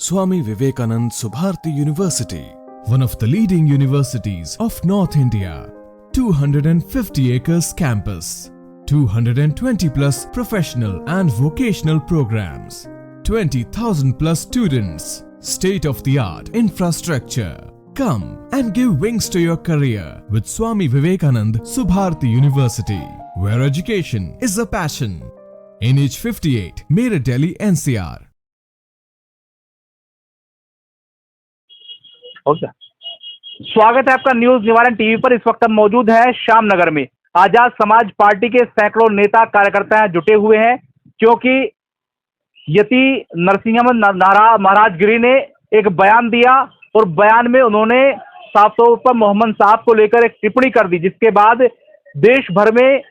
Swami Vivekanand Subharti University, one of the leading universities of North India. 250 acres campus, 220 plus professional and vocational programs, 20,000 plus students, state-of-the-art infrastructure. Come and give wings to your career with Swami Vivekanand Subharti University, where education is a passion. NH58, Meerut, Delhi, NCR. Okay, स्वागत है आपका news निवारण TV पर। इस वक्त हम मौजूद हैं श्यामनगर में। आजाद समाज पार्टी के सैकड़ों नेता कार्यकर्ता जुटे हुए हैं, क्योंकि यति नरसिंहम महाराज गिरी ने एक बयान दिया और बयान में उन्होंने साफ तौर पर मोहम्मद साहब को लेकर एक टिप्पणी कर दी, जिसके बाद देश भर में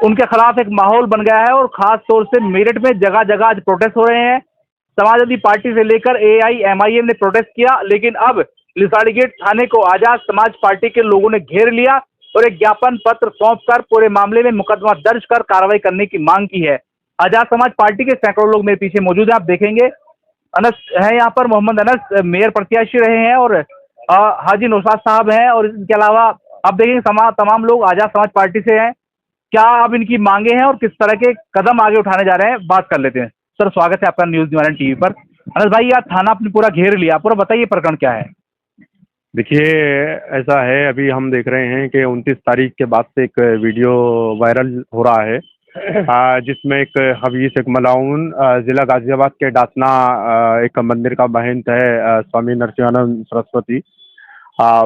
उनके खिलाफ एक माहौल बन गया है और खास तौर से मेरठ में जगह जगह आज प्रोटेस्ट हो रहे हैं। समाजवादी पार्टी से लेकर AIMIM ने प्रोटेस्ट किया, लेकिन अब लिसाड़ी गेट थाने को आजाद समाज पार्टी के लोगों ने घेर लिया और एक ज्ञापन पत्र सौंपकर पूरे मामले में मुकदमा दर्ज कर कार्रवाई करने की मांग की है। आजाद समाज पार्टी के सैकड़ों लोग मेरे पीछे मौजूद हैं, आप देखेंगे। अनस है यहाँ पर, मोहम्मद अनस मेयर प्रत्याशी रहे हैं और हाजी नौशाद साहब हैं, और इसके अलावा आप देखेंगे तमाम लोग आजाद समाज पार्टी से हैं। क्या अब इनकी मांगे हैं और किस तरह के कदम आगे उठाने जा रहे हैं, बात कर लेते हैं। सर, स्वागत है आपका न्यूज निवारण टीवी पर। अनस भाई, यार थाना आपने पूरा घेर लिया, पूरा बताइए प्रकरण क्या है। देखिए, ऐसा है, अभी हम देख रहे हैं कि 29 तारीख के बाद से एक वीडियो वायरल हो रहा है, जिसमें एक हवीस, एक मलाउन ज़िला गाज़ियाबाद के डासना एक मंदिर का महंत है, स्वामी नरसिंहानंद सरस्वती।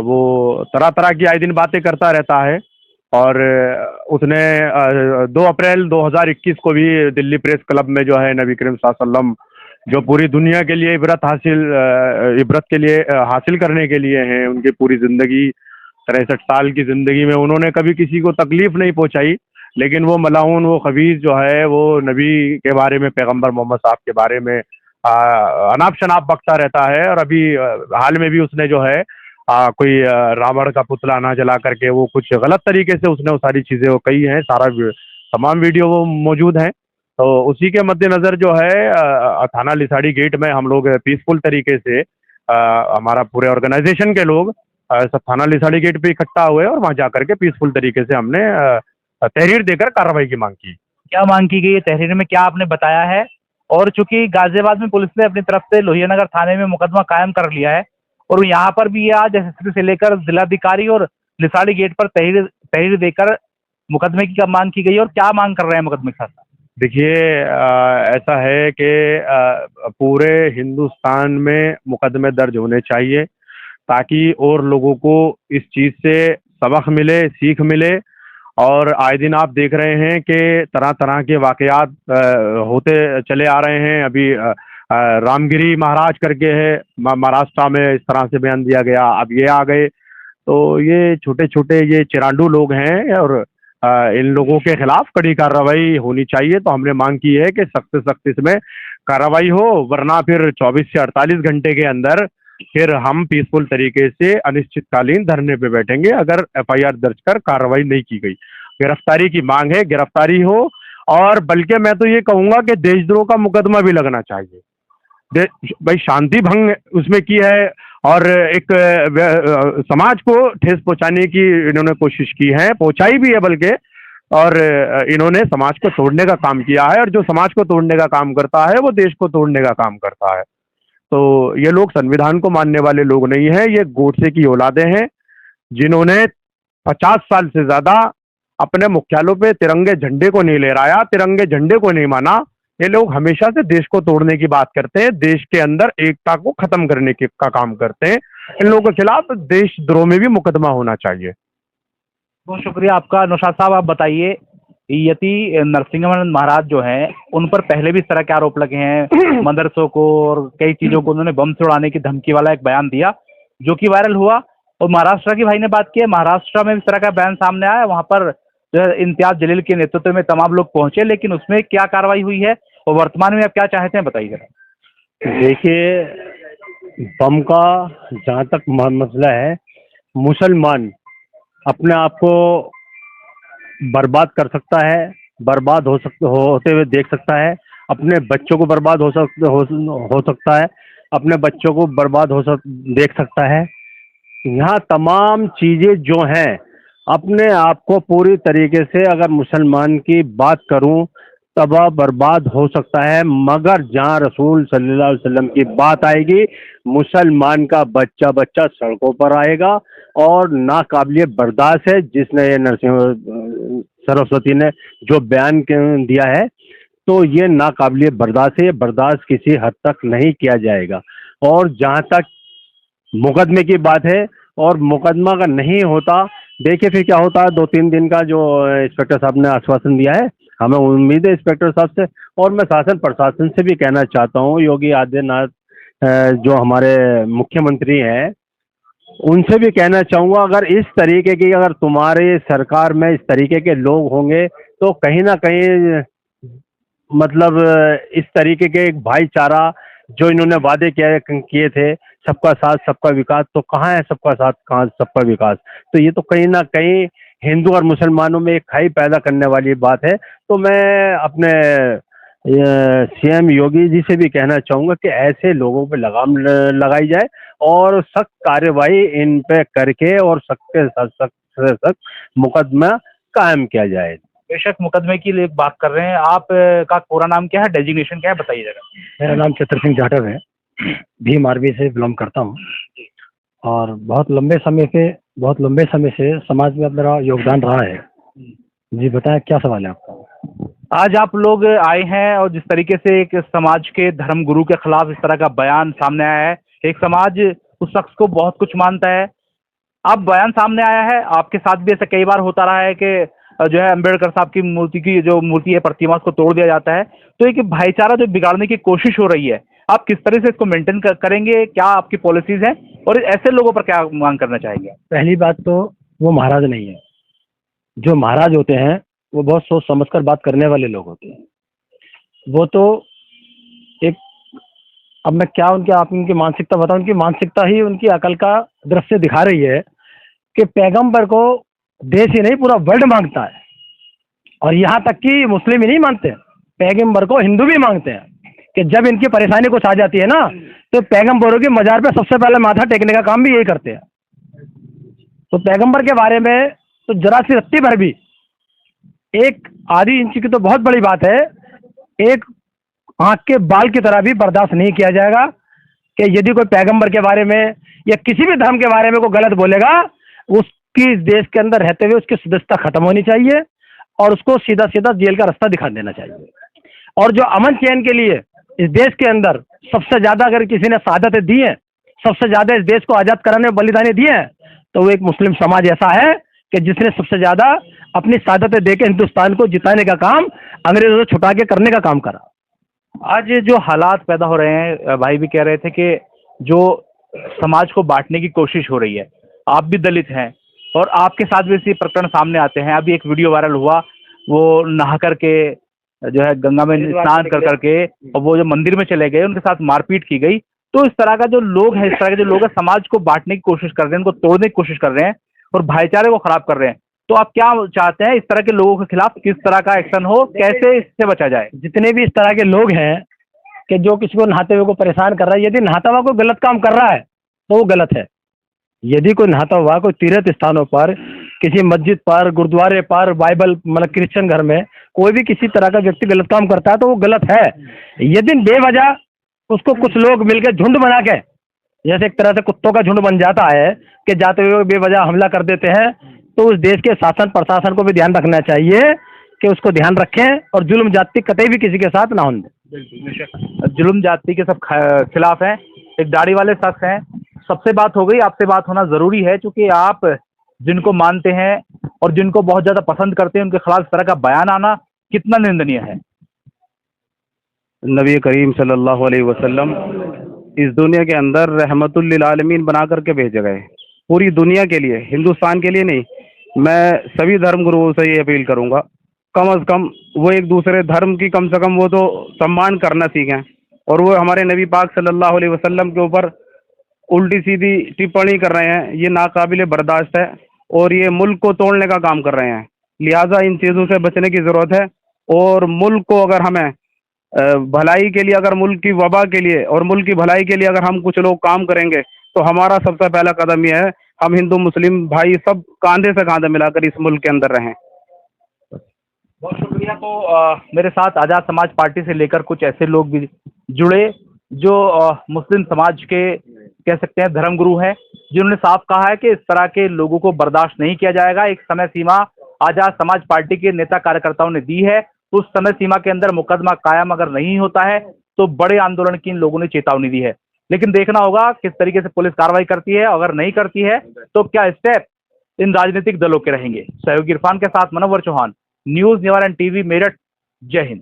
वो तरह तरह की आए दिन बातें करता रहता है और उसने 2 अप्रैल 2021 को भी दिल्ली प्रेस क्लब में जो है नबी करीम सल्लल्लाहु अलैहि वसल्लम, जो पूरी दुनिया के लिए इबरत के लिए हासिल करने के लिए हैं, उनकी पूरी ज़िंदगी 63 साल की ज़िंदगी में उन्होंने कभी किसी को तकलीफ़ नहीं पहुंचाई, लेकिन वो मलाउन, वो खबीस जो है, वो नबी के बारे में, पैगंबर मोहम्मद साहब के बारे में अनाप शनाप बकता रहता है। और अभी हाल में भी उसने जो है कोई रावण का पुतला ना जला करके वो कुछ गलत तरीके से उसने वो सारी चीज़ें वो कही हैं, तमाम वीडियो वो मौजूद हैं। तो उसी के मद्देनज़र जो है थाना लिसाड़ी गेट में हम लोग पीसफुल तरीके से, हमारा पूरे ऑर्गेनाइजेशन के लोग सब थाना लिसाड़ी गेट पे इकट्ठा हुए और वहाँ जा करके पीसफुल तरीके से हमने तहरीर देकर कार्रवाई की मांग की। क्या मांग की गई है तहरीर में, क्या आपने बताया है? और चूंकि गाजियाबाद में पुलिस ने अपनी तरफ से लोहिया नगर थाने में मुकदमा कायम कर लिया है और यहाँ पर भी आज SSP से लेकर जिलाधिकारी और लिसाड़ी गेट पर तहरीर देकर मुकदमे की मांग की गई, और क्या मांग कर रहे हैं मुकदमे के साथ? देखिए, ऐसा है कि पूरे हिंदुस्तान में मुकदमे दर्ज होने चाहिए, ताकि और लोगों को इस चीज़ से सबक मिले, सीख मिले। और आए दिन आप देख रहे हैं कि तरह तरह के वाक़यात होते चले आ रहे हैं। अभी रामगिरी महाराज करके है, महाराष्ट्र में इस तरह से बयान दिया गया, अब ये आ गए। तो ये छोटे छोटे ये चिरांडू लोग हैं और इन लोगों के खिलाफ कड़ी कार्रवाई होनी चाहिए। तो हमने मांग की है कि सख्त से सख्त इसमें कार्रवाई हो, वरना फिर 24 से 48 घंटे के अंदर फिर हम पीसफुल तरीके से अनिश्चितकालीन धरने पे बैठेंगे, अगर FIR दर्ज कर कार्रवाई नहीं की गई। गिरफ्तारी की मांग है, गिरफ्तारी हो, और बल्कि मैं तो ये कहूँगा कि देशद्रोह का मुकदमा भी लगना चाहिए। भाई, शांति भंग उसमें की है और एक समाज को ठेस पहुंचाने की इन्होंने कोशिश की है, पहुंचाई भी है बल्कि, और इन्होंने समाज को तोड़ने का काम किया है। और जो समाज को तोड़ने का काम करता है वो देश को तोड़ने का काम करता है। तो ये लोग संविधान को मानने वाले लोग नहीं हैं, ये गोडसे की औलादें हैं, जिन्होंने 50 साल से ज़्यादा अपने मुख्यालयों पे तिरंगे झंडे को नहीं लहराया, तिरंगे झंडे को नहीं माना। ये लोग हमेशा से देश को तोड़ने की बात करते हैं, देश के अंदर एकता को खत्म करने का काम करते हैं। इन लोगों के खिलाफ देशद्रोह में भी मुकदमा होना चाहिए। बहुत शुक्रिया आपका। नौशाद साहब, आप बताइए, यति नरसिंहम महाराज जो हैं, उन पर पहले भी इस तरह के आरोप लगे हैं, मदरसों को और कई चीज़ों को उन्होंने बम से उड़ाने की धमकी वाला एक बयान दिया जो कि वायरल हुआ। और महाराष्ट्र की भाई ने बात की है, महाराष्ट्र में इस तरह का बयान सामने आया, वहाँ पर जो है इम्तियाज जलील के नेतृत्व में तमाम लोग पहुंचे, लेकिन उसमें क्या कार्रवाई हुई है और वर्तमान में आप क्या चाहते हैं, बताइए। देखिए, बम का जहाँ तक मसला है, मुसलमान अपने आप को बर्बाद कर सकता है, बर्बाद होते हुए देख सकता है, अपने बच्चों को बर्बाद हो सकता है, अपने बच्चों को बर्बाद देख सकता है। यहाँ तमाम चीज़ें जो हैं, अपने आप को पूरी तरीके से अगर मुसलमान की बात करूं तबाह बर्बाद हो सकता है, मगर जहाँ रसूल सल्लल्लाहु अलैहि वसल्लम की बात आएगी, मुसलमान का बच्चा बच्चा सड़कों पर आएगा। और नाकाबिले बर्दाश्त है जिसने ये नरसिंह सरस्वती ने जो बयान दिया है, तो ये नाकाबिले बर्दाश्त है, ये बर्दाश्त किसी हद तक नहीं किया जाएगा। और जहाँ तक मुकदमे की बात है, और मुकदमा अगर नहीं होता, देखिए फिर क्या होता है। 2-3 दिन का जो इंस्पेक्टर साहब ने आश्वासन दिया है, हमें उम्मीद है इंस्पेक्टर साहब से, और मैं शासन प्रशासन से भी कहना चाहता हूँ, योगी आदित्यनाथ जो हमारे मुख्यमंत्री हैं, उनसे भी कहना चाहूँगा, अगर इस तरीके की अगर तुम्हारे सरकार में इस तरीके के लोग होंगे तो कहीं ना कहीं मतलब इस तरीके के एक भाईचारा जो इन्होंने वादे किए थे, सबका साथ सबका विकास, तो कहाँ है सबका साथ, कहाँ सबका विकास। तो ये तो कहीं ना कहीं हिंदू और मुसलमानों में एक खाई पैदा करने वाली बात है। तो मैं अपने सीएम योगी जी से भी कहना चाहूँगा कि ऐसे लोगों पे लगाम लगाई जाए और सख्त कार्रवाई इन पे करके और सख्त से सख्त मुकदमा कायम किया जाए। बेशक मुकदमे की लिए बात कर रहे हैं, आप का पूरा नाम क्या है, डेजिग्नेशन क्या है, बताइए जरा। मेरा नाम चित्र सिंह जाटव है, भीम आर्मी से बिलोंग करता हूँ और बहुत लंबे समय से समाज में मेरा योगदान रहा है। जी बताएं, क्या सवाल है आपका? आज आप लोग आए हैं और जिस तरीके से एक समाज के धर्म गुरु के खिलाफ इस तरह का बयान सामने आया है, एक समाज उस शख्स को बहुत कुछ मानता है, अब बयान सामने आया है, आपके साथ भी ऐसा कई बार होता रहा है कि जो है अम्बेडकर साहब की मूर्ति की जो मूर्ति है, प्रतिमा, उसको तोड़ दिया जाता है। तो एक भाईचारा जो बिगाड़ने की कोशिश हो रही है, आप किस तरह से इसको मेंटेन करेंगे, क्या आपकी पॉलिसीज हैं और ऐसे लोगों पर क्या मांग करना चाहेंगे? पहली बात तो वो महाराज नहीं है। जो महाराज होते हैं वो बहुत सोच समझकर बात करने वाले लोग होते हैं। वो तो एक, अब मैं क्या उनकी मानसिकता बताऊं, उनकी मानसिकता ही उनकी अकल का दृश्य दिखा रही है कि पैगंबर को देश ही नहीं पूरा वर्ल्ड मांगता है। और यहाँ तक कि मुस्लिम ही नहीं मानते, पैगंबर को हिंदू भी मांगते हैं कि जब इनकी परेशानी कुछ आ जाती है ना, तो पैगंबरों की मजार पे सबसे पहले माथा टेकने का काम भी यही करते हैं। तो पैगंबर के बारे में तो जरा सी रत्ती भर भी, एक आधी इंच की तो बहुत बड़ी बात है, एक आंख के बाल की तरह भी बर्दाश्त नहीं किया जाएगा कि यदि कोई पैगंबर के बारे में या किसी भी धर्म के बारे में कोई गलत बोलेगा, उसकी इस देश के अंदर रहते हुए उसकी सदस्यता खत्म होनी चाहिए और उसको सीधा सीधा जेल का रास्ता दिखा देना चाहिए। और जो अमन चैन के लिए इस देश के अंदर सबसे ज्यादा अगर किसी ने शहादतें दी हैं, सबसे ज्यादा इस देश को आजाद कराने में बलिदानें दिए हैं, तो वो एक मुस्लिम समाज ऐसा है कि जिसने सबसे ज्यादा अपनी शहादतें देकर हिंदुस्तान को जिताने का काम अंग्रेजों से छुटा के करने का काम करा। आज जो हालात पैदा हो रहे हैं, भाई भी कह रहे थे कि जो समाज को बांटने की कोशिश हो रही है, आप भी दलित हैं और आपके साथ भी इसी प्रकरण सामने आते हैं। अभी एक वीडियो वायरल हुआ, वो नहा करके जो है गंगा में स्नान कर करके और वो जो मंदिर में चले गए, उनके साथ मारपीट की गई। तो इस तरह का जो लोग हैं, इस तरह के जो लोग हैं, समाज को बांटने की कोशिश कर रहे हैं, उनको तोड़ने की कोशिश कर रहे हैं और भाईचारे को खराब कर रहे हैं। तो आप क्या चाहते हैं, इस तरह के लोगों के खिलाफ किस तरह का एक्शन हो, कैसे इससे बचा जाए? जितने भी इस तरह के लोग हैं कि जो किसी को नहाते हुए को परेशान कर रहा है, यदि नहाता हुआ कोई गलत काम कर रहा है तो वो गलत है। यदि कोई नहाता हुआ कोई तीर्थ स्थानों पर, किसी मस्जिद पर, गुरुद्वारे पर, बाइबल मतलब क्रिश्चियन घर में कोई भी किसी तरह का व्यक्ति गलत काम करता है तो वो गलत है। यदि बेवजह उसको कुछ लोग मिलकर झुंड बना के, जैसे एक तरह से कुत्तों का झुंड बन जाता है कि जाते हुए बेवजह हमला कर देते हैं, तो उस देश के शासन प्रशासन को भी ध्यान रखना चाहिए कि उसको ध्यान रखें और जुल्म जाति कतई भी किसी के साथ ना होने। जुल्म जाति के सब खिलाफ हैं। एक दाढ़ी वाले शख्स हैं, सबसे बात हो गई, आपसे बात होना जरूरी है क्योंकि आप जिनको मानते हैं और जिनको बहुत ज्यादा पसंद करते हैं, उनके खिलाफ इस तरह का बयान आना कितना निंदनीय है? नबी करीम सल्लल्लाहु अलैहि वसल्लम इस दुनिया के अंदर रहमतुल लिल आलमीन बना करके भेजे गए, पूरी दुनिया के लिए, हिंदुस्तान के लिए नहीं। मैं सभी धर्म गुरुओं से ये अपील करूंगा, कम से कम वो एक दूसरे धर्म की कम से कम वो तो सम्मान करना सीखें। और वो हमारे नबी पाक सल्लल्लाहु अलैहि वसल्लम के ऊपर उल्टी सीधी टिप्पणी कर रहे हैं, ये नाकाबिले बर्दाश्त है और ये मुल्क को तोड़ने का काम कर रहे हैं। लिहाजा इन चीज़ों से बचने की ज़रूरत है और मुल्क को अगर हमें भलाई के लिए, अगर मुल्क की वबा के लिए और मुल्क की भलाई के लिए अगर हम कुछ लोग काम करेंगे तो हमारा सबसे पहला कदम यह है, हम हिंदू मुस्लिम भाई सब कांधे से कांधे मिलाकर इस मुल्क के अंदर रहें। बहुत शुक्रिया। तो मेरे साथ आजाद समाज पार्टी से लेकर कुछ ऐसे लोग भी जुड़े जो मुस्लिम समाज के कह सकते हैं धर्मगुरु हैं, जिन्होंने साफ कहा है कि इस तरह के लोगों को बर्दाश्त नहीं किया जाएगा। एक समय सीमा आजाद समाज पार्टी के नेता कार्यकर्ताओं ने दी है, उस समय सीमा के अंदर मुकदमा कायम अगर नहीं होता है तो बड़े आंदोलन की इन लोगों ने चेतावनी दी है। लेकिन देखना होगा किस तरीके से पुलिस कार्रवाई करती है, अगर नहीं करती है तो क्या स्टेप इन राजनीतिक दलों के रहेंगे। सहयोगी इरफान के साथ मनोवर चौहान, न्यूज निवारण टीवी, मेरठ। जय हिंद।